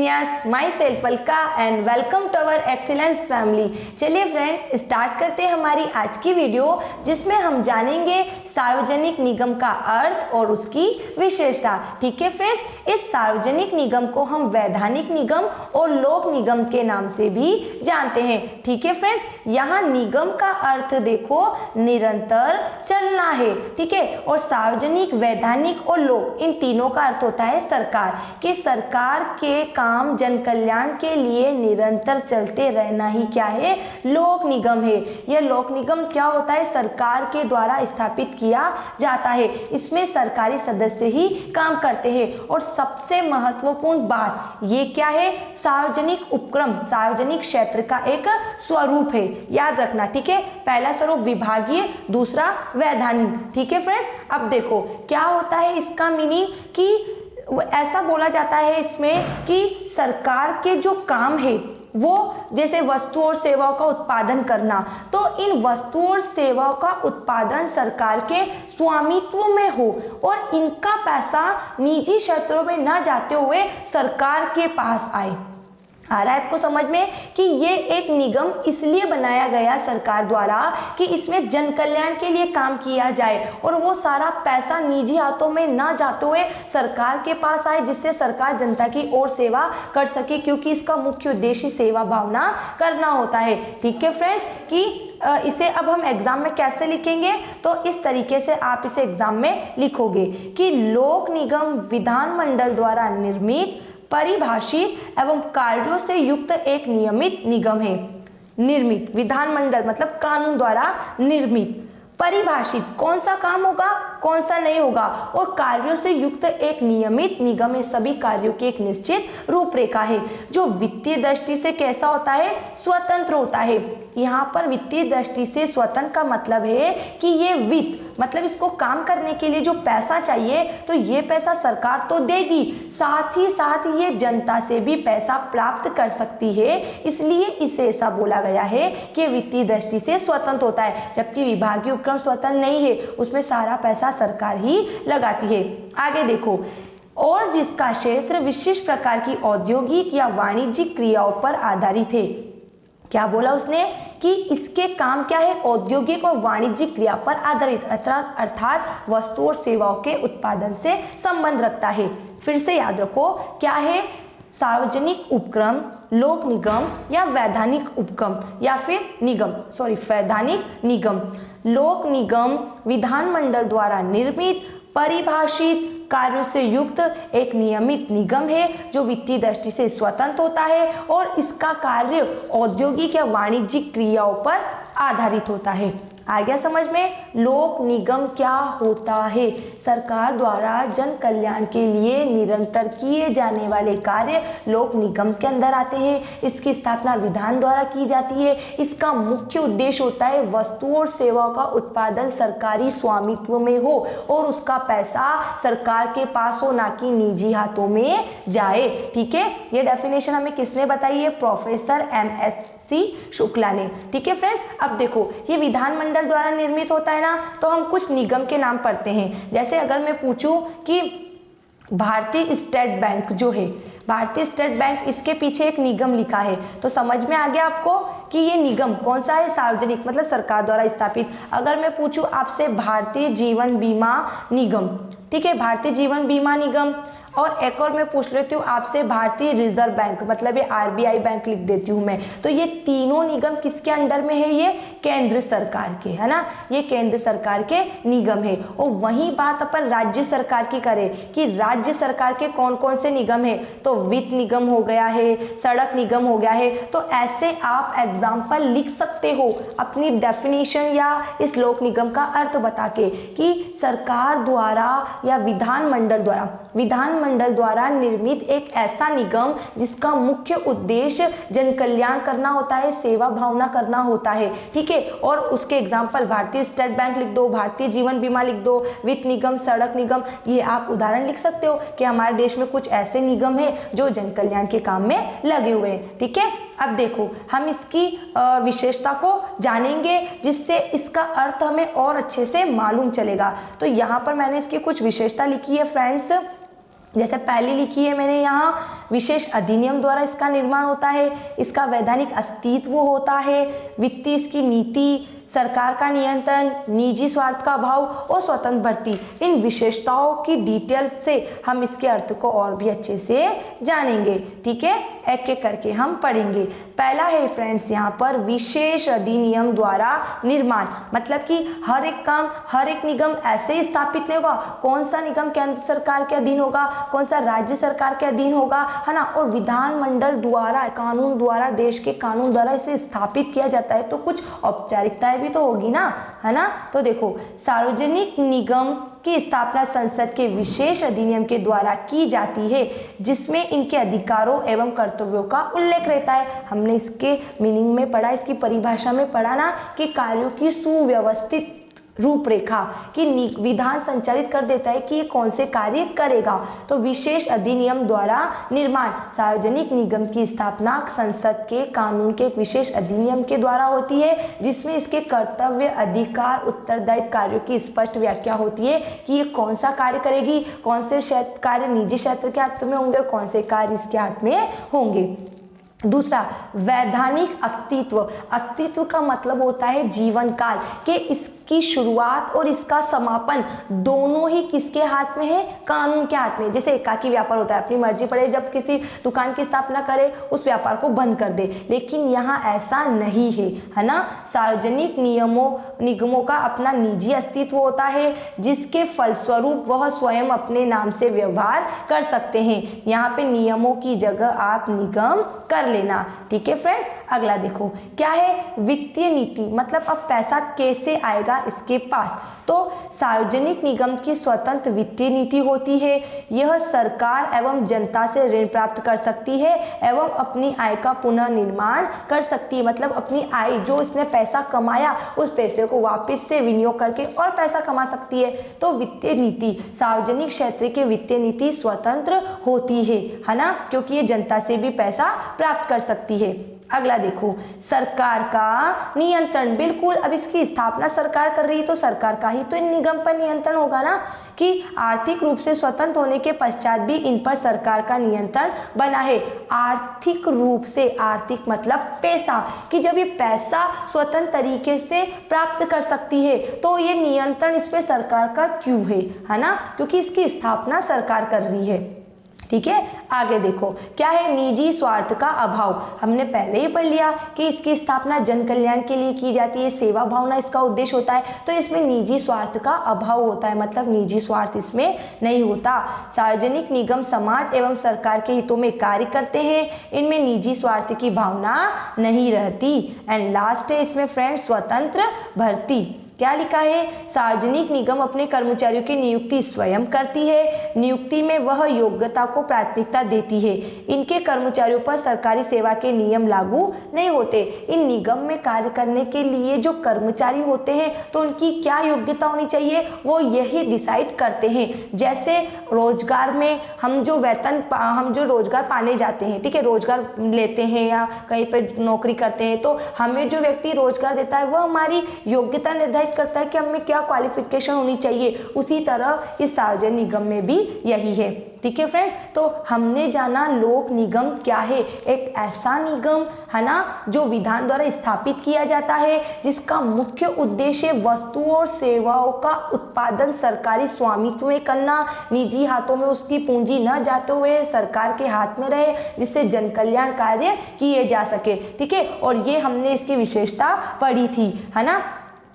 Yes, myself Alka and welcome to our excellence family. चलिए friend, start करते हैं हमारी आज की वीडियो, जिसमें हम जानेंगे सार्वजनिक निगम का अर्थ और उसकी विशेषता। ठीक है फ्रेंड्स, इस सार्वजनिक निगम को हम वैधानिक निगम और लोक निगम के नाम से भी जानते हैं। ठीक है फ्रेंड्स, यहाँ निगम का अर्थ देखो निरंतर चलना है। ठीक है, और सार्वजनिक, वैधानिक और लोक, इन तीनों का अर्थ होता है सरकार। कि सरकार के काम जन कल्याण के लिए निरंतर चलते रहना ही क्या है, लोक निगम है। यह लोक निगम क्या होता है, सरकार के द्वारा स्थापित किया जाता है। इसमें सरकारी सदस्य ही काम करते हैं। और सबसे महत्वपूर्ण बात ये क्या है, सार्वजनिक उपक्रम, सार्वजनिक क्षेत्र का एक स्वरूप है, याद रखना। ठीक है, पहला स्वरूप विभागीय, दूसरा वैधानिक। ठीक है फ्रेंड्स, अब देखो क्या होता है इसका मीनिंग, कि ऐसा बोला जाता है इसमें कि सरकार के जो काम है वो जैसे वस्तु और सेवाओं का उत्पादन करना, तो इन वस्तुओं और सेवाओं का उत्पादन सरकार के स्वामित्व में हो और इनका पैसा निजी क्षेत्रों में न जाते हुए सरकार के पास आए। आ रहा है आपको समझ में कि ये एक निगम इसलिए बनाया गया सरकार द्वारा कि इसमें जन कल्याण के लिए काम किया जाए और वो सारा पैसा निजी हाथों में ना जाते हुए सरकार के पास आए, जिससे सरकार जनता की और सेवा कर सके, क्योंकि इसका मुख्य उद्देश्य सेवा भावना करना होता है। ठीक है फ्रेंड्स, कि इसे अब हम एग्जाम में कैसे लिखेंगे, तो इस तरीके से आप इसे एग्जाम में लिखोगे कि लोक निगम विधानमंडल द्वारा निर्मित, परिभाषित एवं कार्यों से युक्त एक नियमित निगम है। निर्मित, विधानमंडल मतलब कानून द्वारा निर्मित, परिभाषित कौन सा काम होगा कौन सा नहीं होगा, और कार्यों से युक्त एक नियमित निगम है। सभी कार्यों की एक निश्चित रूपरेखा है, जो वित्तीय दृष्टि से कैसा होता है, स्वतंत्र होता है। यहाँ पर वित्तीय दृष्टि से स्वतंत्र का मतलब है कि ये वित्त मतलब इसको काम करने के लिए जो पैसा चाहिए, तो ये पैसा सरकार तो देगी, साथ ही साथ ये जनता से भी पैसा प्राप्त कर सकती है। इसलिए इसे ऐसा बोला गया है कि वित्तीय दृष्टि से स्वतंत्र होता है, जबकि विभागीय उपक्रम स्वतंत्र नहीं है, उसमें सारा पैसा सरकार ही लगाती है। आगे देखो, और जिसका क्षेत्र विशिष्ट प्रकार की औद्योगिक या वाणिज्यिक क्रियाओं पर आधारित है। क्या बोला उसने कि इसके काम क्या है, औद्योगिक और वाणिज्यिक क्रिया पर आधारित, अर्थात वस्तु और सेवाओं के उत्पादन से संबंध रखता है। फिर से याद रखो क्या है, सार्वजनिक उपक्रम, लोक निगम या वैधानिक उपक्रम या फिर निगम, वैधानिक निगम। लोक निगम विधानमंडल द्वारा निर्मित, परिभाषित, कार्यों से युक्त एक नियमित निगम है, जो वित्तीय दृष्टि से स्वतंत्र होता है और इसका कार्य औद्योगिक या वाणिज्यिक क्रियाओं पर आधारित होता है। आ गया समझ में। लोक निगम क्या होता है, सरकार द्वारा जन कल्याण के लिए निरंतर किए जाने वाले कार्य लोक निगम के अंदर आते हैं। इसकी स्थापना विधान द्वारा की जाती है। इसका मुख्य उद्देश्य होता है वस्तुओं और सेवाओं का उत्पादन सरकारी स्वामित्व में हो और उसका पैसा सरकार के पास हो, ना कि निजी हाथों में जाए। ठीक है, ये डेफिनेशन हमें किसने बताई है, प्रोफेसर MSC शुक्ला ने। ठीक है फ्रेंड्स, अब देखो ये विधानमंडल द्वारा निर्मित होता है ना, तो हम कुछ निगम के नाम पढ़ते हैं। जैसे अगर मैं पूछूं कि भारतीय स्टेट बैंक जो है, भारतीय स्टेट बैंक, इसके पीछे एक निगम लिखा है, तो समझ में आ गया आपको कि ये निगम कौन सा है, सार्वजनिक मतलब सरकार द्वारा स्थापित। अगर मैं पूछूं आपसे भारतीय जीवन बीमा निगम, ठीक है, भारतीय जीवन बीमा निगम, और एक और मैं पूछ लेती हूँ आपसे भारतीय रिजर्व बैंक, मतलब ये RBI बैंक लिख देती हूँ मैं, तो ये तीनों निगम किसके अंडर में है, ये केंद्र सरकार के, है ना, ये केंद्र सरकार के निगम है। और वही बात अपन राज्य सरकार की करें कि राज्य सरकार के कौन कौन से निगम है, तो वित्त निगम हो गया है, सड़क निगम हो गया है। तो ऐसे आप एग्जाम्पल लिख सकते हो अपनी डेफिनेशन या इस लोक निगम का अर्थ बता के कि सरकार द्वारा या विधानमंडल द्वारा निर्मित एक ऐसा निगम जिसका मुख्य उद्देश्य जन कल्याण करना होता है, सेवा भावना करना होता है। ठीक है, और उसके एग्जाम्पल भारतीय स्टेट बैंक लिख दो, भारतीय जीवन बीमा लिख दो, वित्त निगम, सड़क निगम, ये आप उदाहरण लिख सकते हो कि हमारे देश में कुछ ऐसे निगम है जो जन कल्याण के काम में लगे हुए हैं। ठीक है, अब देखो हम इसकी विशेषता को जानेंगे, जिससे इसका अर्थ हमें और अच्छे से मालूम चलेगा। तो यहाँ पर मैंने इसकी कुछ विशेषता लिखी है फ्रेंड्स। जैसे पहली लिखी है मैंने यहाँ, विशेष अधिनियम द्वारा इसका निर्माण होता है, इसका वैधानिक अस्तित्व होता है, वित्तीय इसकी नीति, सरकार का नियंत्रण, निजी स्वार्थ का अभाव और स्वतंत्र भर्ती। इन विशेषताओं की डिटेल से हम इसके अर्थ को और भी अच्छे से जानेंगे। ठीक है, एक एक करके हम पढ़ेंगे। पहला है फ्रेंड्स यहाँ पर विशेष अधिनियम द्वारा निर्माण, मतलब कि हर एक काम, हर एक निगम ऐसे ही स्थापित नहीं होगा। कौन सा निगम केंद्र सरकार के अधीन होगा, कौन सा राज्य सरकार के अधीन होगा, है ना, और विधानमंडल द्वारा, कानून द्वारा, देश के कानून द्वारा इसे स्थापित किया जाता है, तो कुछ औपचारिकताएं भी तो होगी ना, है ना। तो देखो, सार्वजनिक निगम की स्थापना संसद के विशेष अधिनियम के द्वारा की जाती है, जिसमें इनके अधिकारों एवं कर्तव्यों का उल्लेख रहता है। हमने इसके मीनिंग में पढ़ा, इसकी परिभाषा में पढ़ा ना, कि कार्यों की सुव्यवस्थित रूपरेखा की विधान संचालित कर देता है कि ये कौन से कार्य करेगा। तो विशेष अधिनियम द्वारा निर्माण, सार्वजनिक निगम की स्थापना संसद के कानून के एक विशेष अधिनियम के द्वारा होती है, जिसमें इसके कर्तव्य, अधिकार, उत्तरदायित्व, कार्यों की स्पष्ट व्याख्या होती है कि ये कौन सा कार्य करेगी, कौन से कार्य निजी क्षेत्र के हाथ में होंगे और कौन से कार्य इसके हाथ में होंगे। दूसरा, वैधानिक अस्तित्व। अस्तित्व का मतलब होता है जीवन काल, कि इसकी शुरुआत और इसका समापन दोनों ही किसके हाथ में है, कानून के हाथ में। जैसे एकाकी व्यापार होता है, अपनी मर्जी पड़े जब किसी दुकान की स्थापना करे उस व्यापार को बंद कर दे, लेकिन यहाँ ऐसा नहीं है ना। सार्वजनिक निगमों का अपना निजी अस्तित्व होता है, जिसके फलस्वरूप वह स्वयं अपने नाम से व्यवहार कर सकते हैं। यहाँ पे नियमों की जगह आप निगम कर लेना। ठीक है फ्रेंड्स, अगला देखो क्या है, वित्तीय नीति, मतलब अब पैसा कैसे आएगा इसके पास। तो सार्वजनिक निगम की स्वतंत्र वित्तीय नीति होती है। यह सरकार एवं जनता से ऋण प्राप्त कर सकती है एवं अपनी आय का पुनः निर्माण कर सकती है, मतलब अपनी आय, जो इसने पैसा कमाया उस पैसे को वापस से विनियोग करके और पैसा कमा सकती है। तो वित्तीय नीति, सार्वजनिक क्षेत्र की वित्तीय नीति स्वतंत्र होती है ना, क्योंकि ये जनता से भी पैसा प्राप्त कर सकती है। अगला देखो, सरकार का नियंत्रण। बिल्कुल, अब इसकी स्थापना सरकार कर रही है तो सरकार का ही तो इन निगम पर नियंत्रण होगा ना, कि आर्थिक रूप से स्वतंत्र होने के पश्चात भी इन पर सरकार का नियंत्रण बना है। आर्थिक रूप से, आर्थिक मतलब पैसा, कि जब ये पैसा स्वतंत्र तरीके से प्राप्त कर सकती है तो ये नियंत्रण इस पे सरकार का क्यों है ना, क्योंकि इसकी स्थापना सरकार कर रही है। ठीक है, आगे देखो क्या है, निजी स्वार्थ का अभाव। हमने पहले ही पढ़ लिया कि इसकी स्थापना जन कल्याण के लिए की जाती है, सेवा भावना इसका उद्देश्य होता है, तो इसमें निजी स्वार्थ का अभाव होता है, मतलब निजी स्वार्थ इसमें नहीं होता। सार्वजनिक निगम समाज एवं सरकार के हितों में कार्य करते हैं, इनमें निजी स्वार्थ की भावना नहीं रहती। एंड लास्ट है इसमें फ्रेंड्स, स्वतंत्र भर्ती। क्या लिखा है, सार्वजनिक निगम अपने कर्मचारियों की नियुक्ति स्वयं करती है, नियुक्ति में वह योग्यता को प्राथमिकता देती है। इनके कर्मचारियों पर सरकारी सेवा के नियम लागू नहीं होते। इन निगम में कार्य करने के लिए जो कर्मचारी होते हैं तो उनकी क्या योग्यता होनी चाहिए वो यही डिसाइड करते हैं। जैसे रोजगार में हम जो रोजगार पाने जाते हैं, ठीक है, रोजगार लेते हैं या कहीं पर नौकरी करते हैं, तो हमें जो व्यक्ति रोजगार देता है वह हमारी योग्यता निर्धारित करता है कि हमें क्या क्वालिफिकेशन होनी चाहिए। उसी तरह इस सार्वजनिक निगम में भी यही है। ठीक है फ्रेंड्स, तो हमने जाना लोक निगम क्या है, एक ऐसा निगम है ना जो विधान द्वारा स्थापित किया जाता है, जिसका मुख्य उद्देश्य वस्तुओं और सेवाओं का उत्पादन सरकारी स्वामित्व में करना, निजी हाथों में उसकी पूंजी न जाते हुए सरकार के हाथ में रहे, जिससे जन कल्याण कार्य किए जा सके। ठीक है, और ये हमने इसकी विशेषता पढ़ी थी, है ना।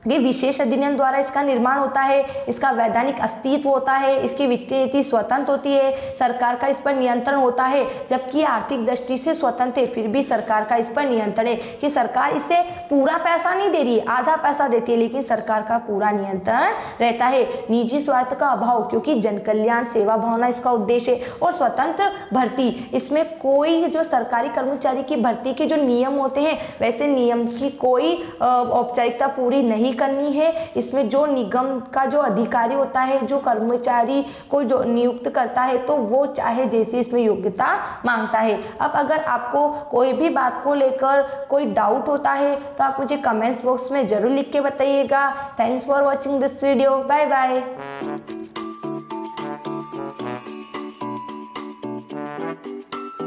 ये विशेष अधिनियम द्वारा इसका निर्माण होता है, इसका वैधानिक अस्तित्व होता है, इसकी वित्तीय नीति स्वतंत्र होती है, सरकार का इस पर नियंत्रण होता है, जबकि आर्थिक दृष्टि से स्वतंत्र है, फिर भी सरकार का इस पर नियंत्रण है कि सरकार इससे पूरा पैसा नहीं दे रही है, आधा पैसा देती है, लेकिन सरकार का पूरा नियंत्रण रहता है। निजी स्वार्थ का अभाव, क्योंकि जन कल्याण सेवा भावना इसका उद्देश्य है। और स्वतंत्र भर्ती, इसमें कोई जो सरकारी कर्मचारी की भर्ती के जो नियम होते हैं वैसे नियम की कोई औपचारिकता पूरी नहीं करनी है। इसमें जो निगम का जो अधिकारी होता है, जो कर्मचारी को जो नियुक्त करता है, तो वो चाहे जैसी इसमें योग्यता मांगता है। अब अगर आपको कोई भी बात को लेकर कोई डाउट होता है तो आप मुझे कमेंट्स बॉक्स में जरूर लिख के बताइएगा। Thanks for watching this video, bye bye.